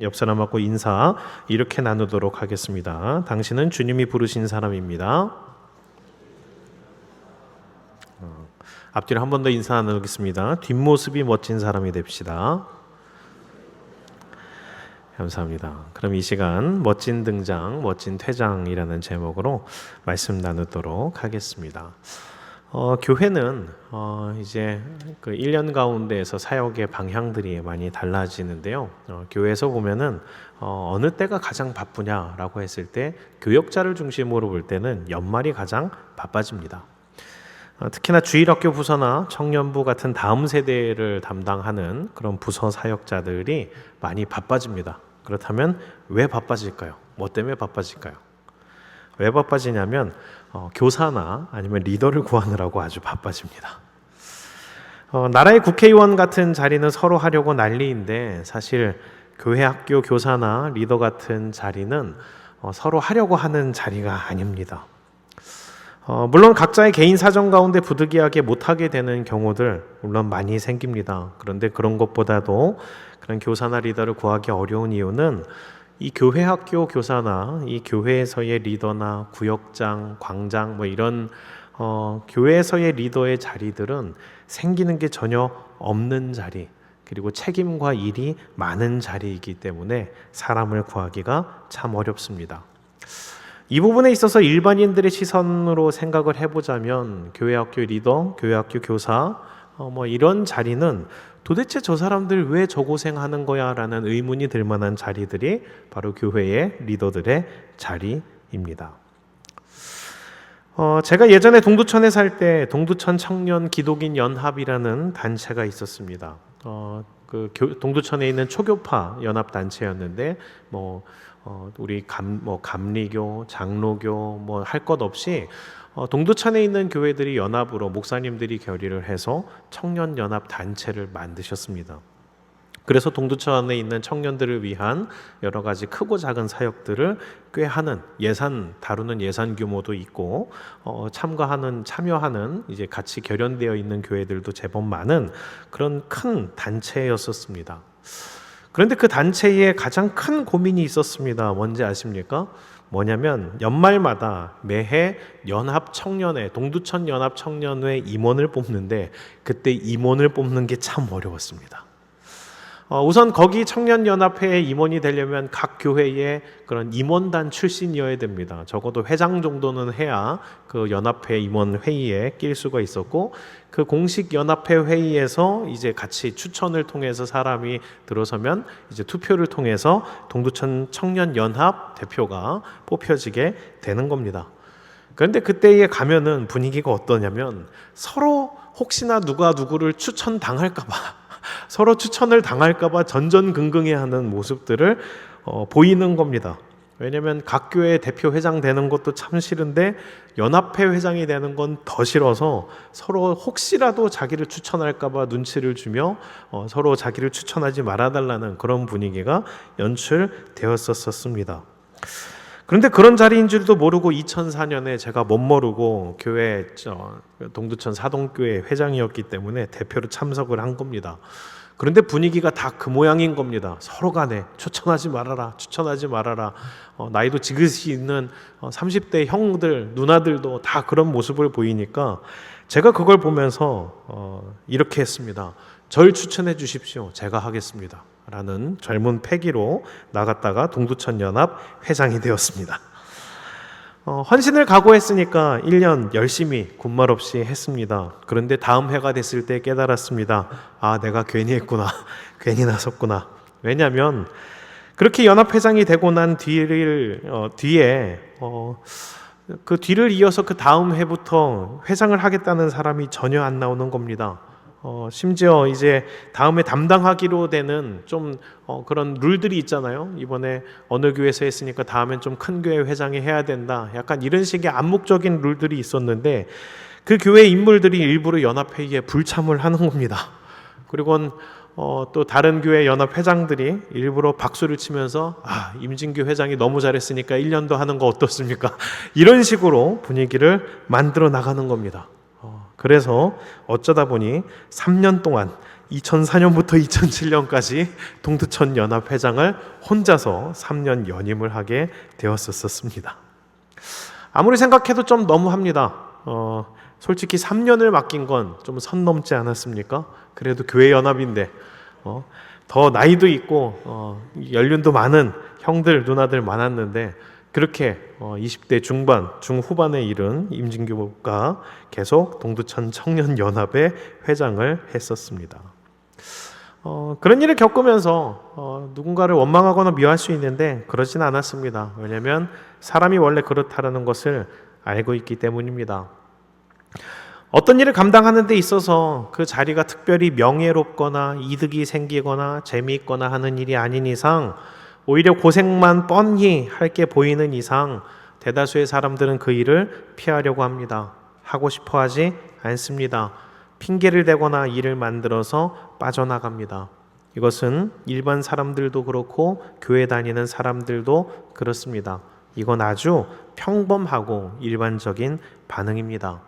옆 사람하고 인사 이렇게 나누도록 하겠습니다. 당신은 주님이 부르신 사람입니다. 앞뒤로 한 번 더 인사 나누겠습니다. 뒷모습이 멋진 사람이 됩시다. 감사합니다. 그럼 이 시간 멋진 등장, 멋진 퇴장이라는 제목으로 말씀 나누도록 하겠습니다. 교회는 이제 그 1년 가운데에서 사역의 방향들이 많이 달라지는데요. 교회에서 보면은 어느 때가 가장 바쁘냐라고 했을 때 교역자를 중심으로 볼 때는 연말이 가장 바빠집니다. 특히나 주일학교 부서나 청년부 같은 다음 세대를 담당하는 그런 부서 사역자들이 많이 바빠집니다. 그렇다면 왜 바빠질까요? 뭐 때문에 바빠질까요? 왜 바빠지냐면 교사나 아니면 리더를 구하느라고 아주 바빠집니다. 나라의 국회의원 같은 자리는 서로 하려고 난리인데 사실 교회 학교 교사나 리더 같은 자리는 서로 하려고 하는 자리가 아닙니다. 물론 각자의 개인 사정 가운데 부득이하게 못하게 되는 경우들 물론 많이 생깁니다. 그런데 그런 것보다도 그런 교사나 리더를 구하기 어려운 이유는 이 교회 학교 교사나 이 교회에서의 리더나 구역장, 광장 뭐 이런 교회에서의 리더의 자리들은 생기는 게 전혀 없는 자리, 그리고 책임과 일이 많은 자리이기 때문에 사람을 구하기가 참 어렵습니다. 이 부분에 있어서 일반인들의 시선으로 생각을 해보자면 교회 학교 리더, 교회 학교 교사 뭐 이런 자리는 도대체 저 사람들 왜 저 고생하는 거야? 라는 의문이 들 만한 자리들이 바로 교회의 리더들의 자리입니다. 제가 예전에 동두천에 살 때 동두천 청년 기독인 연합이라는 단체가 있었습니다. 동두천에 있는 초교파 연합 단체였는데 우리 감리교, 장로교 뭐 할 것 없이 동두천에 있는 교회들이 연합으로 목사님들이 결의를 해서 청년 연합 단체를 만드셨습니다. 그래서 동두천에 있는 청년들을 위한 여러 가지 크고 작은 사역들을 꽤 하는 다루는 예산 규모도 있고 참여하는 이제 같이 결연되어 있는 교회들도 제법 많은 그런 큰 단체였었습니다. 그런데 그 단체에 가장 큰 고민이 있었습니다. 뭔지 아십니까? 뭐냐면 연말마다 매해 동두천 연합 청년회 임원을 뽑는데 그때 임원을 뽑는 게 참 어려웠습니다. 우선 거기 청년연합회의 임원이 되려면 각 교회의 그런 임원단 출신이어야 됩니다. 적어도 회장 정도는 해야 그 연합회 임원 회의에 낄 수가 있었고, 그 공식 연합회 회의에서 이제 같이 추천을 통해서 사람이 들어서면 이제 투표를 통해서 동두천 청년연합 대표가 뽑혀지게 되는 겁니다. 그런데 그때에 가면은 분위기가 어떠냐면 서로 혹시나 누가 누구를 추천당할까봐 서로 추천을 당할까봐 전전긍긍해하는 모습들을 보이는 겁니다. 왜냐하면 각 교회 대표 회장 되는 것도 참 싫은데 연합회 회장이 되는 건 더 싫어서 서로 혹시라도 자기를 추천할까봐 눈치를 주며 서로 자기를 추천하지 말아달라는 그런 분위기가 연출되었었습니다. 그런데 그런 자리인 줄도 모르고 2004년에 제가 멋모르고 교회 동두천 사동교회 회장이었기 때문에 대표로 참석을 한 겁니다. 그런데 분위기가 다 그 모양인 겁니다. 서로 간에 추천하지 말아라. 나이도 지긋이 있는 30대 형들, 누나들도 다 그런 모습을 보이니까 제가 그걸 보면서 이렇게 했습니다. 절 추천해 주십시오. 제가 하겠습니다. 라는 젊은 패기로 나갔다가 동두천 연합 회장이 되었습니다. 헌신을 각오했으니까 1년 열심히 군말 없이 했습니다. 그런데 다음 해가 됐을 때 깨달았습니다. 내가 괜히 했구나. 괜히 나섰구나. 왜냐하면 그렇게 연합회장이 되고 난 뒤에 그 뒤를 이어서 그 다음 해부터 회장을 하겠다는 사람이 전혀 안 나오는 겁니다. 심지어 이제 다음에 담당하기로 되는 좀 그런 룰들이 있잖아요. 이번에 어느 교회에서 했으니까 다음엔 좀 큰 교회 회장이 해야 된다. 약간 이런 식의 암묵적인 룰들이 있었는데 그 교회 인물들이 일부러 연합회의에 불참을 하는 겁니다. 그리고 또 다른 교회 연합 회장들이 일부러 박수를 치면서 임진규 회장이 너무 잘했으니까 1년 더 하는 거 어떻습니까? 이런 식으로 분위기를 만들어 나가는 겁니다. 그래서 어쩌다 보니 3년 동안 2004년부터 2007년까지 동두천 연합회장을 혼자서 3년 연임을 하게 되었었습니다. 아무리 생각해도 좀 너무합니다. 솔직히 3년을 맡긴 건 좀 선 넘지 않았습니까? 그래도 교회 연합인데 더 나이도 있고 연륜도 많은 형들 누나들 많았는데 그렇게 20대 중반 중후반에 이른 임진규가 계속 동두천 청년연합의 회장을 했었습니다. 그런 일을 겪으면서 누군가를 원망하거나 미워할 수 있는데 그러진 않았습니다. 왜냐하면 사람이 원래 그렇다는 것을 알고 있기 때문입니다. 어떤 일을 감당하는 데 있어서 그 자리가 특별히 명예롭거나 이득이 생기거나 재미있거나 하는 일이 아닌 이상, 오히려 고생만 뻔히 할 게 보이는 이상 대다수의 사람들은 그 일을 피하려고 합니다. 하고 싶어 하지 않습니다. 핑계를 대거나 일을 만들어서 빠져나갑니다. 이것은 일반 사람들도 그렇고 교회 다니는 사람들도 그렇습니다. 이건 아주 평범하고 일반적인 반응입니다.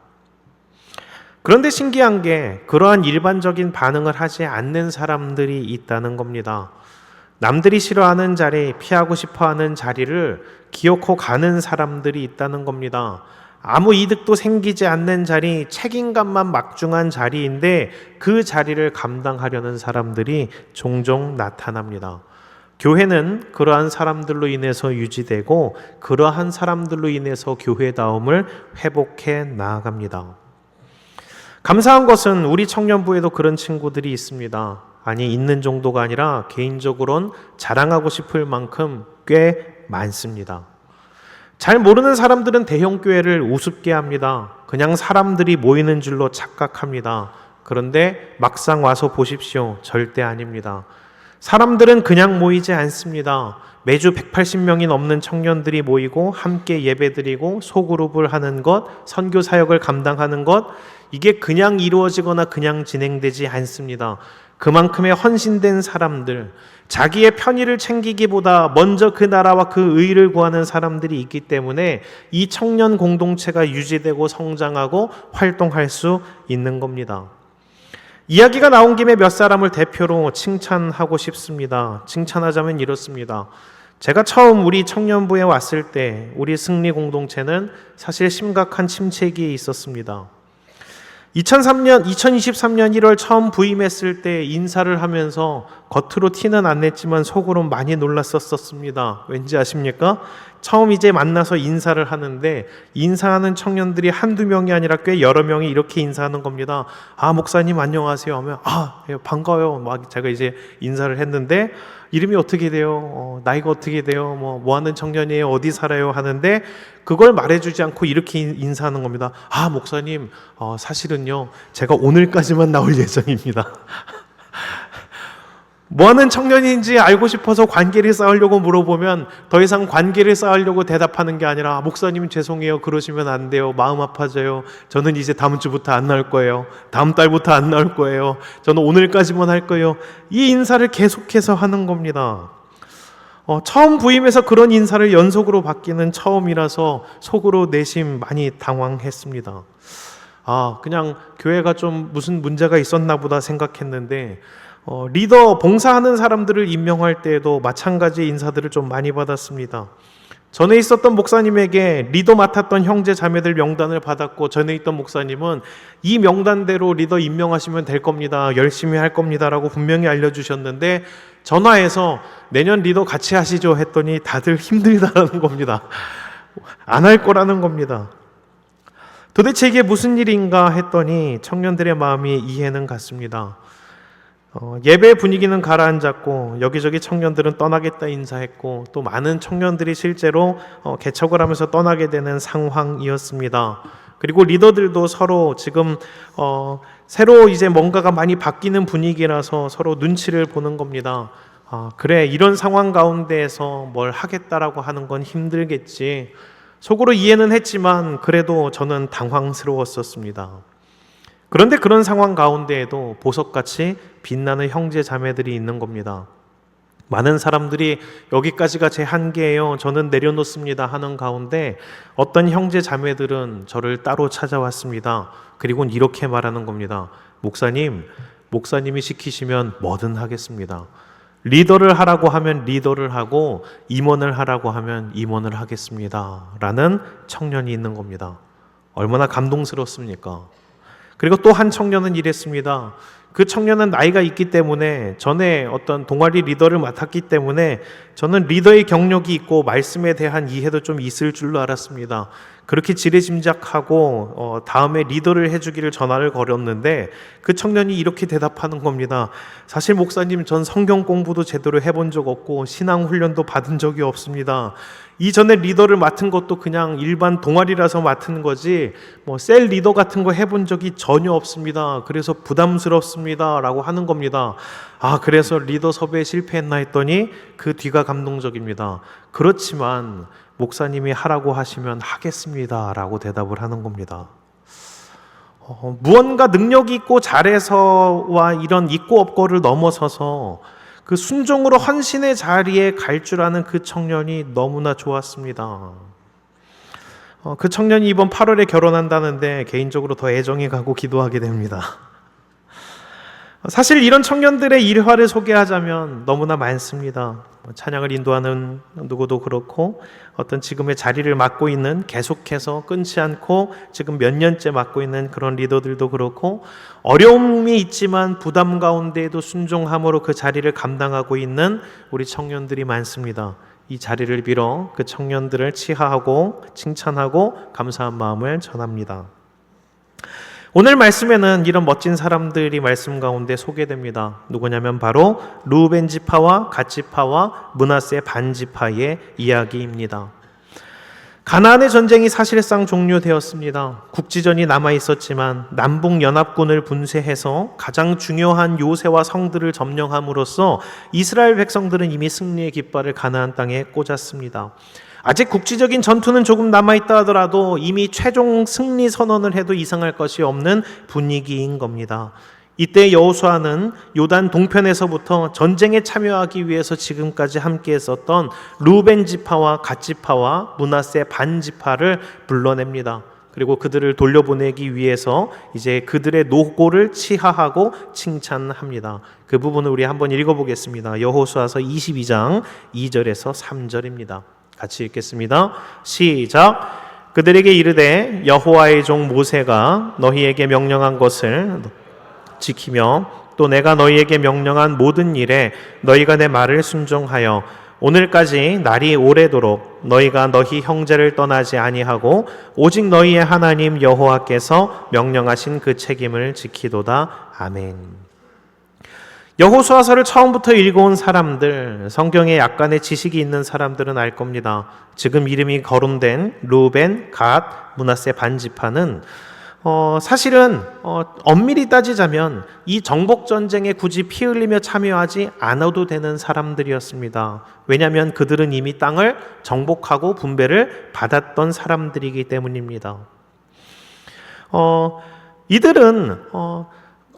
그런데 신기한 게 그러한 일반적인 반응을 하지 않는 사람들이 있다는 겁니다. 남들이 싫어하는 자리, 피하고 싶어하는 자리를 기어코 가는 사람들이 있다는 겁니다. 아무 이득도 생기지 않는 자리, 책임감만 막중한 자리인데 그 자리를 감당하려는 사람들이 종종 나타납니다. 교회는 그러한 사람들로 인해서 유지되고 그러한 사람들로 인해서 교회다움을 회복해 나아갑니다. 감사한 것은 우리 청년부에도 그런 친구들이 있습니다. 아니, 있는 정도가 아니라 개인적으로는 자랑하고 싶을 만큼 꽤 많습니다. 잘 모르는 사람들은 대형교회를 우습게 합니다. 그냥 사람들이 모이는 줄로 착각합니다. 그런데 막상 와서 보십시오. 절대 아닙니다. 사람들은 그냥 모이지 않습니다. 매주 180명이 넘는 청년들이 모이고 함께 예배드리고 소그룹을 하는 것, 선교 사역을 감당하는 것, 이게 그냥 이루어지거나 그냥 진행되지 않습니다. 그만큼의 헌신된 사람들, 자기의 편의를 챙기기보다 먼저 그 나라와 그 의를 구하는 사람들이 있기 때문에 이 청년 공동체가 유지되고 성장하고 활동할 수 있는 겁니다. 이야기가 나온 김에 몇 사람을 대표로 칭찬하고 싶습니다. 칭찬하자면 이렇습니다. 제가 처음 우리 청년부에 왔을 때 우리 승리 공동체는 사실 심각한 침체기에 있었습니다. 2023년 1월 처음 부임했을 때 인사를 하면서 겉으로 티는 안 냈지만 속으로 많이 놀랐었습니다. 왠지 아십니까? 처음 이제 만나서 인사를 하는데 인사하는 청년들이 한두 명이 아니라 꽤 여러 명이 이렇게 인사하는 겁니다. 아, 목사님 안녕하세요 하면 예, 반가워요. 막 제가 이제 인사를 했는데 이름이 어떻게 돼요? 나이가 어떻게 돼요? 뭐 하는 청년이에요? 어디 살아요? 하는데 그걸 말해주지 않고 이렇게 인사하는 겁니다. 아, 목사님, 사실은요, 제가 오늘까지만 나올 예정입니다. 뭐 하는 청년인지 알고 싶어서 관계를 쌓으려고 물어보면 더 이상 관계를 쌓으려고 대답하는 게 아니라 목사님 죄송해요. 그러시면 안 돼요. 마음 아파져요. 저는 이제 다음 주부터 안 나올 거예요. 다음 달부터 안 나올 거예요. 저는 오늘까지만 할 거예요. 이 인사를 계속해서 하는 겁니다. 처음 부임해서 그런 인사를 연속으로 받기는 처음이라서 속으로 내심 많이 당황했습니다. 그냥 교회가 좀 무슨 문제가 있었나 보다 생각했는데 리더 봉사하는 사람들을 임명할 때에도 마찬가지 인사들을 좀 많이 받았습니다. 전에 있었던 목사님에게 리더 맡았던 형제 자매들 명단을 받았고 전에 있던 목사님은 이 명단대로 리더 임명하시면 될 겁니다. 열심히 할 겁니다라고 분명히 알려주셨는데 전화해서 내년 리더 같이 하시죠 했더니 다들 힘들다라는 겁니다. 안 할 거라는 겁니다. 도대체 이게 무슨 일인가 했더니 청년들의 마음이 이해는 갔습니다. 예배 분위기는 가라앉았고 여기저기 청년들은 떠나겠다 인사했고 또 많은 청년들이 실제로 개척을 하면서 떠나게 되는 상황이었습니다. 그리고 리더들도 서로 지금 새로 이제 뭔가가 많이 바뀌는 분위기라서 서로 눈치를 보는 겁니다. 그래, 이런 상황 가운데에서 뭘 하겠다라고 하는 건 힘들겠지. 속으로 이해는 했지만 그래도 저는 당황스러웠었습니다. 그런데 그런 상황 가운데에도 보석같이 빛나는 형제 자매들이 있는 겁니다. 많은 사람들이 여기까지가 제 한계예요, 저는 내려놓습니다 하는 가운데 어떤 형제 자매들은 저를 따로 찾아왔습니다. 그리고 이렇게 말하는 겁니다. 목사님이 시키시면 뭐든 하겠습니다. 리더를 하라고 하면 리더를 하고 임원을 하라고 하면 임원을 하겠습니다 라는 청년이 있는 겁니다. 얼마나 감동스럽습니까? 그리고 또 한 청년은 이랬습니다. 그 청년은 나이가 있기 때문에 전에 어떤 동아리 리더를 맡았기 때문에 저는 리더의 경력이 있고 말씀에 대한 이해도 좀 있을 줄로 알았습니다. 그렇게 지레짐작하고 다음에 리더를 해주기를 전화를 걸었는데 그 청년이 이렇게 대답하는 겁니다. 사실 목사님, 전 성경 공부도 제대로 해본 적 없고 신앙 훈련도 받은 적이 없습니다. 이전에 리더를 맡은 것도 그냥 일반 동아리라서 맡은 거지 셀 리더 같은 거 해본 적이 전혀 없습니다. 그래서 부담스럽습니다 라고 하는 겁니다. 그래서 리더 섭외에 실패했나 했더니 그 뒤가 감동적입니다. 그렇지만 목사님이 하라고 하시면 하겠습니다 라고 대답을 하는 겁니다. 무언가 능력이 있고 잘해서와 이런 있고 없고를 넘어서서 그 순종으로 헌신의 자리에 갈 줄 아는 그 청년이 너무나 좋았습니다. 그 청년이 이번 8월에 결혼한다는데 개인적으로 더 애정이 가고 기도하게 됩니다. 사실 이런 청년들의 일화를 소개하자면 너무나 많습니다. 찬양을 인도하는 누구도 그렇고 어떤 지금의 자리를 맡고 있는, 계속해서 끊지 않고 지금 몇 년째 맡고 있는 그런 리더들도 그렇고, 어려움이 있지만 부담 가운데에도 순종함으로 그 자리를 감당하고 있는 우리 청년들이 많습니다. 이 자리를 빌어 그 청년들을 치하하고 칭찬하고 감사한 마음을 전합니다. 오늘 말씀에는 이런 멋진 사람들이 말씀 가운데 소개됩니다. 누구냐면 바로 르우벤 지파와 갓 지파와 므낫세 반 지파의 이야기입니다. 가나안의 전쟁이 사실상 종료되었습니다. 국지전이 남아있었지만 남북연합군을 분쇄해서 가장 중요한 요새와 성들을 점령함으로써 이스라엘 백성들은 이미 승리의 깃발을 가나안 땅에 꽂았습니다. 아직 국지적인 전투는 조금 남아있다 하더라도 이미 최종 승리 선언을 해도 이상할 것이 없는 분위기인 겁니다. 이때 여호수아는 요단 동편에서부터 전쟁에 참여하기 위해서 지금까지 함께 했었던 르우벤 지파와 갓 지파와 므낫세 반 지파를 불러냅니다. 그리고 그들을 돌려보내기 위해서 이제 그들의 노고를 치하하고 칭찬합니다. 그 부분을 우리 한번 읽어보겠습니다. 여호수아서 22장 2절에서 3절입니다. 같이 읽겠습니다. 시작. 그들에게 이르되 여호와의 종 모세가 너희에게 명령한 것을 지키며 또 내가 너희에게 명령한 모든 일에 너희가 내 말을 순종하여 오늘까지 날이 오래도록 너희가 너희 형제를 떠나지 아니하고 오직 너희의 하나님 여호와께서 명령하신 그 책임을 지키도다. 아멘. 여호수아서를 처음부터 읽어온 사람들, 성경에 약간의 지식이 있는 사람들은 알 겁니다. 지금 이름이 거론된 르우벤, 갓, 므낫세 반 지파는 사실은 엄밀히 따지자면 이 정복전쟁에 굳이 피 흘리며 참여하지 않아도 되는 사람들이었습니다. 왜냐하면 그들은 이미 땅을 정복하고 분배를 받았던 사람들이기 때문입니다. 이들은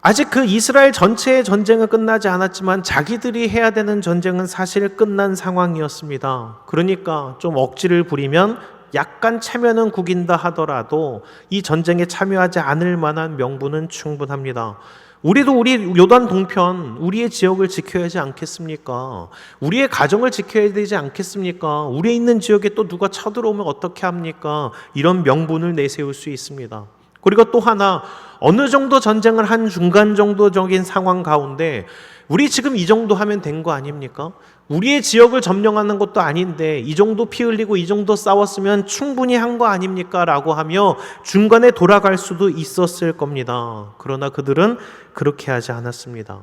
아직 그 이스라엘 전체의 전쟁은 끝나지 않았지만 자기들이 해야 되는 전쟁은 사실 끝난 상황이었습니다. 그러니까 좀 억지를 부리면 약간 체면은 구긴다 하더라도 이 전쟁에 참여하지 않을 만한 명분은 충분합니다. 우리도 우리 요단 동편, 우리의 지역을 지켜야 하지 않겠습니까? 우리의 가정을 지켜야 되지 않겠습니까? 우리의 있는 지역에 또 누가 쳐들어오면 어떻게 합니까? 이런 명분을 내세울 수 있습니다. 그리고 또 하나, 어느 정도 전쟁을 한 중간 정도적인 상황 가운데 우리 지금 이 정도 하면 된 거 아닙니까? 우리의 지역을 점령하는 것도 아닌데 이 정도 피 흘리고 이 정도 싸웠으면 충분히 한 거 아닙니까? 라고 하며 중간에 돌아갈 수도 있었을 겁니다. 그러나 그들은 그렇게 하지 않았습니다.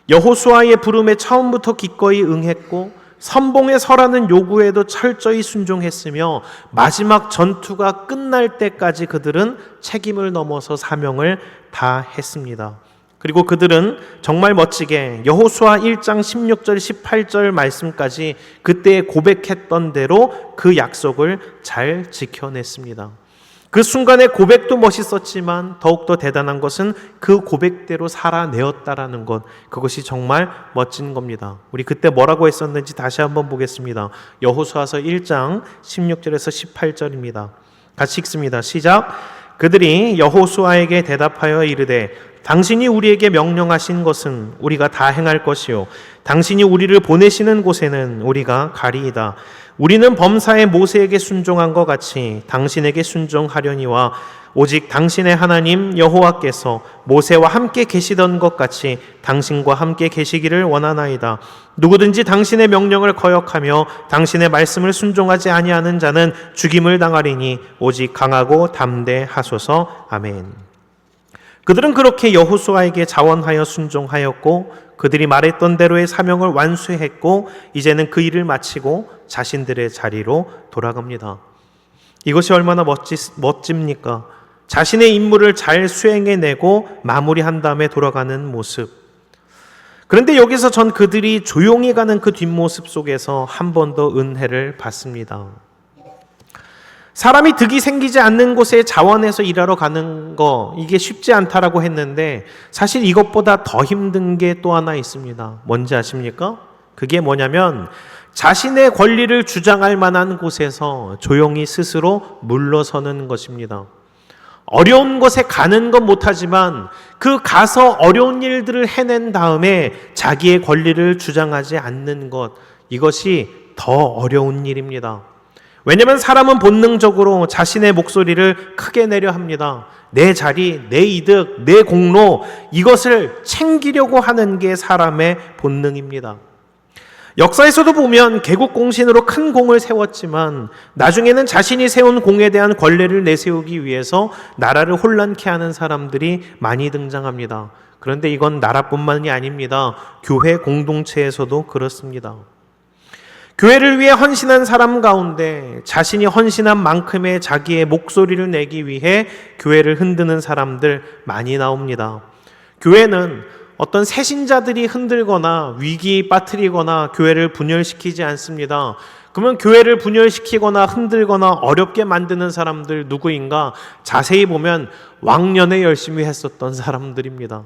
여호수아의 부름에 처음부터 기꺼이 응했고 선봉에 서라는 요구에도 철저히 순종했으며 마지막 전투가 끝날 때까지 그들은 책임을 넘어서 사명을 다했습니다. 그리고 그들은 정말 멋지게 여호수아 1장 16절 18절 말씀까지 그때 고백했던 대로 그 약속을 잘 지켜냈습니다. 그 순간의 고백도 멋있었지만 더욱더 대단한 것은 그 고백대로 살아내었다라는 것, 그것이 정말 멋진 겁니다. 우리 그때 뭐라고 했었는지 다시 한번 보겠습니다. 여호수아서 1장 16절에서 18절입니다. 같이 읽습니다. 시작. 그들이 여호수아에게 대답하여 이르되 당신이 우리에게 명령하신 것은 우리가 다 행할 것이요 당신이 우리를 보내시는 곳에는 우리가 가리이다. 우리는 범사에 모세에게 순종한 것 같이 당신에게 순종하려니와 오직 당신의 하나님 여호와께서 모세와 함께 계시던 것 같이 당신과 함께 계시기를 원하나이다. 누구든지 당신의 명령을 거역하며 당신의 말씀을 순종하지 아니하는 자는 죽임을 당하리니 오직 강하고 담대하소서. 아멘. 그들은 그렇게 여호수아에게 자원하여 순종하였고 그들이 말했던 대로의 사명을 완수했고 이제는 그 일을 마치고 자신들의 자리로 돌아갑니다. 이것이 얼마나 멋집니까? 자신의 임무를 잘 수행해내고 마무리한 다음에 돌아가는 모습. 그런데 여기서 전 그들이 조용히 가는 그 뒷모습 속에서 한 번 더 은혜를 받습니다. 사람이 득이 생기지 않는 곳에 자원해서 일하러 가는 거, 이게 쉽지 않다라고 했는데 사실 이것보다 더 힘든 게 또 하나 있습니다. 뭔지 아십니까? 그게 뭐냐면 자신의 권리를 주장할 만한 곳에서 조용히 스스로 물러서는 것입니다. 어려운 곳에 가는 건 못하지만 그 가서 어려운 일들을 해낸 다음에 자기의 권리를 주장하지 않는 것, 이것이 더 어려운 일입니다. 왜냐하면 사람은 본능적으로 자신의 목소리를 크게 내려 합니다. 내 자리, 내 이득, 내 공로, 이것을 챙기려고 하는 게 사람의 본능입니다. 역사에서도 보면 개국공신으로 큰 공을 세웠지만 나중에는 자신이 세운 공에 대한 권례를 내세우기 위해서 나라를 혼란케 하는 사람들이 많이 등장합니다. 그런데 이건 나라뿐만이 아닙니다. 교회 공동체에서도 그렇습니다. 교회를 위해 헌신한 사람 가운데 자신이 헌신한 만큼의 자기의 목소리를 내기 위해 교회를 흔드는 사람들 많이 나옵니다. 교회는 어떤 새신자들이 흔들거나 위기 빠뜨리거나 교회를 분열시키지 않습니다. 그러면 교회를 분열시키거나 흔들거나 어렵게 만드는 사람들 누구인가? 자세히 보면 왕년에 열심히 했었던 사람들입니다.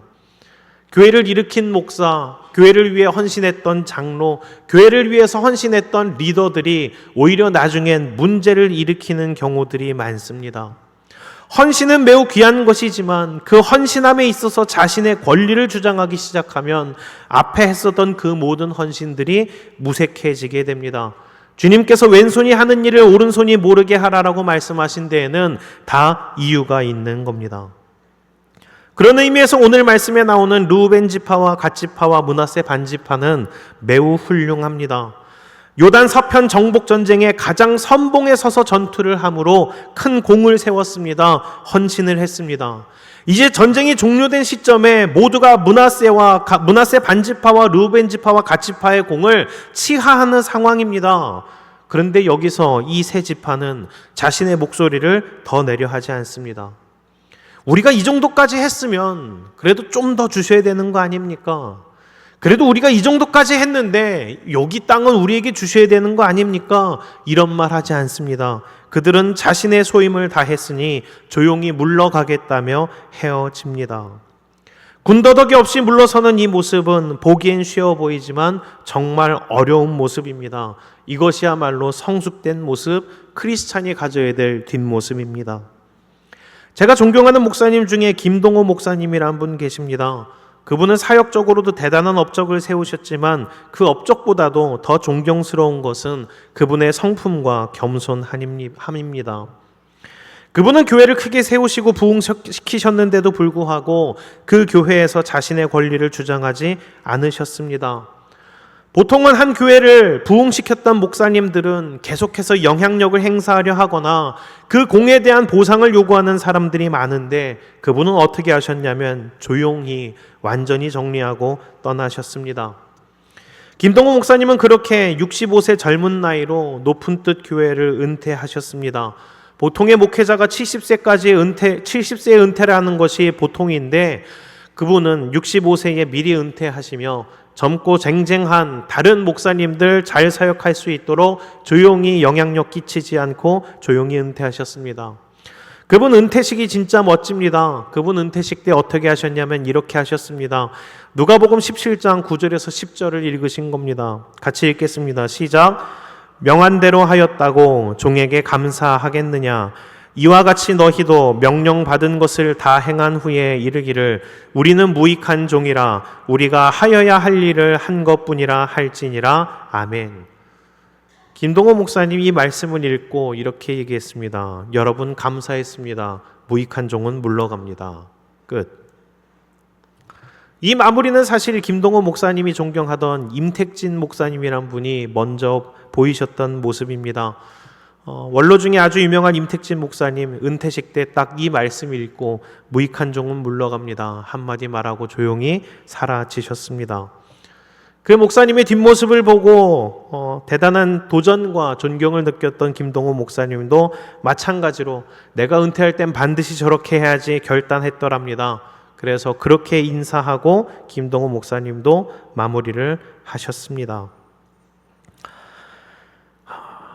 교회를 일으킨 목사, 교회를 위해 헌신했던 장로, 교회를 위해서 헌신했던 리더들이 오히려 나중엔 문제를 일으키는 경우들이 많습니다. 헌신은 매우 귀한 것이지만 그 헌신함에 있어서 자신의 권리를 주장하기 시작하면 앞에 했었던 그 모든 헌신들이 무색해지게 됩니다. 주님께서 왼손이 하는 일을 오른손이 모르게 하라라고 말씀하신 데에는 다 이유가 있는 겁니다. 그런 의미에서 오늘 말씀에 나오는 르우벤 지파와 갓 지파와 므낫세 반 지파는 매우 훌륭합니다. 요단 서편 정복 전쟁에 가장 선봉에 서서 전투를 함으로 큰 공을 세웠습니다. 헌신을 했습니다. 이제 전쟁이 종료된 시점에 모두가 므낫세 반 지파와 르우벤 지파와 갓 지파의 공을 치하하는 상황입니다. 그런데 여기서 이 세 지파는 자신의 목소리를 더 내려 하지 않습니다. 우리가 이 정도까지 했으면 그래도 좀 더 주셔야 되는 거 아닙니까? 그래도 우리가 이 정도까지 했는데 여기 땅은 우리에게 주셔야 되는 거 아닙니까? 이런 말 하지 않습니다. 그들은 자신의 소임을 다했으니 조용히 물러가겠다며 헤어집니다. 군더더기 없이 물러서는 이 모습은 보기엔 쉬워 보이지만 정말 어려운 모습입니다. 이것이야말로 성숙된 모습, 크리스찬이 가져야 될 뒷모습입니다. 제가 존경하는 목사님 중에 김동호 목사님이라는 분 계십니다. 그분은 사역적으로도 대단한 업적을 세우셨지만 그 업적보다도 더 존경스러운 것은 그분의 성품과 겸손함입니다. 그분은 교회를 크게 세우시고 부흥시키셨는데도 불구하고 그 교회에서 자신의 권리를 주장하지 않으셨습니다. 보통은 한 교회를 부흥시켰던 목사님들은 계속해서 영향력을 행사하려 하거나 그 공에 대한 보상을 요구하는 사람들이 많은데 그분은 어떻게 하셨냐면 조용히 완전히 정리하고 떠나셨습니다. 김동호 목사님은 그렇게 65세 젊은 나이로 높은 뜻 교회를 은퇴하셨습니다. 보통의 목회자가 70세에 은퇴를 하는 것이 보통인데 그분은 65세에 미리 은퇴하시며 젊고 쟁쟁한 다른 목사님들 잘 사역할 수 있도록 조용히 영향력 끼치지 않고 조용히 은퇴하셨습니다. 그분 은퇴식이 진짜 멋집니다. 그분 은퇴식 때 어떻게 하셨냐면 이렇게 하셨습니다. 누가복음 17장 9절에서 10절을 읽으신 겁니다. 같이 읽겠습니다. 시작. 명한 대로 하였다고 종에게 감사하겠느냐. 이와 같이 너희도 명령받은 것을 다 행한 후에 이르기를 우리는 무익한 종이라 우리가 하여야 할 일을 한 것뿐이라 할지니라. 아멘. 김동호 목사님이 이 말씀을 읽고 이렇게 얘기했습니다. 여러분 감사했습니다. 무익한 종은 물러갑니다. 끝. 이 마무리는 사실 김동호 목사님이 존경하던 임택진 목사님이란 분이 먼저 보이셨던 모습입니다. 원로 중에 아주 유명한 임택진 목사님 은퇴식 때 딱 이 말씀을 읽고 무익한 종은 물러갑니다. 한마디 말하고 조용히 사라지셨습니다. 그 목사님의 뒷모습을 보고 대단한 도전과 존경을 느꼈던 김동호 목사님도 마찬가지로 내가 은퇴할 땐 반드시 저렇게 해야지 결단했더랍니다. 그래서 그렇게 인사하고 김동호 목사님도 마무리를 하셨습니다.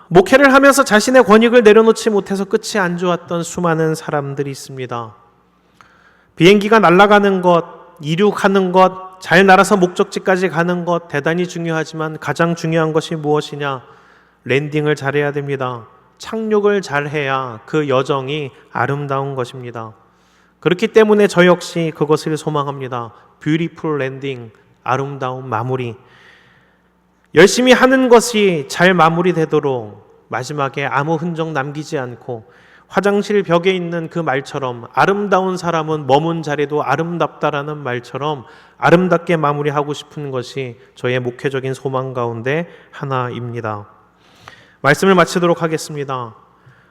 목회를 하면서 자신의 권익을 내려놓지 못해서 끝이 안 좋았던 수많은 사람들이 있습니다. 비행기가 날아가는 것, 이륙하는 것, 잘 날아서 목적지까지 가는 것 대단히 중요하지만 가장 중요한 것이 무엇이냐? 랜딩을 잘해야 됩니다. 착륙을 잘해야 그 여정이 아름다운 것입니다. 그렇기 때문에 저 역시 그것을 소망합니다. 뷰티풀 랜딩, 아름다운 마무리. 열심히 하는 것이 잘 마무리되도록 마지막에 아무 흔적 남기지 않고 화장실 벽에 있는 그 말처럼 아름다운 사람은 머문 자리도 아름답다라는 말처럼 아름답게 마무리하고 싶은 것이 저의 목회적인 소망 가운데 하나입니다. 말씀을 마치도록 하겠습니다.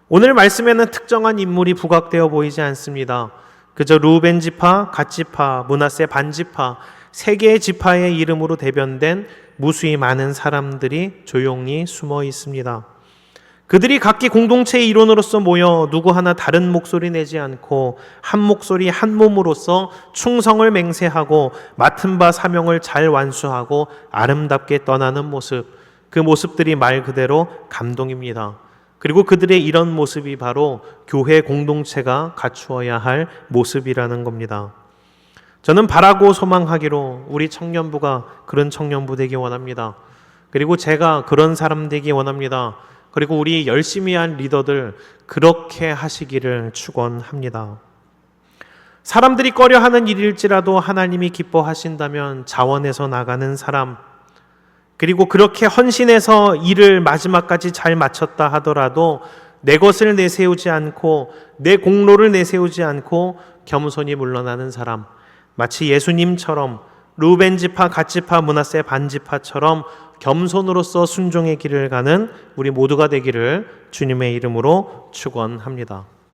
오늘 말씀에는 특정한 인물이 부각되어 보이지 않습니다. 그저 루벤 지파, 갓 지파, 므낫세 반 지파 세 개의 지파의 이름으로 대변된 무수히 많은 사람들이 조용히 숨어 있습니다. 그들이 각기 공동체의 일원으로서 모여 누구 하나 다른 목소리 내지 않고 한 목소리 한 몸으로서 충성을 맹세하고 맡은 바 사명을 잘 완수하고 아름답게 떠나는 모습, 그 모습들이 말 그대로 감동입니다. 그리고 그들의 이런 모습이 바로 교회 공동체가 갖추어야 할 모습이라는 겁니다. 저는 바라고 소망하기로 우리 청년부가 그런 청년부 되기 원합니다. 그리고 제가 그런 사람 되기 원합니다. 그리고 우리 열심히 한 리더들 그렇게 하시기를 축원합니다. 사람들이 꺼려하는 일일지라도 하나님이 기뻐하신다면 자원해서 나가는 사람, 그리고 그렇게 헌신해서 일을 마지막까지 잘 마쳤다 하더라도 내 것을 내세우지 않고 내 공로를 내세우지 않고 겸손히 물러나는 사람, 마치 예수님처럼 루벤 지파, 갓 지파, 므낫세 반 지파처럼 겸손으로서 순종의 길을 가는 우리 모두가 되기를 주님의 이름으로 축원합니다.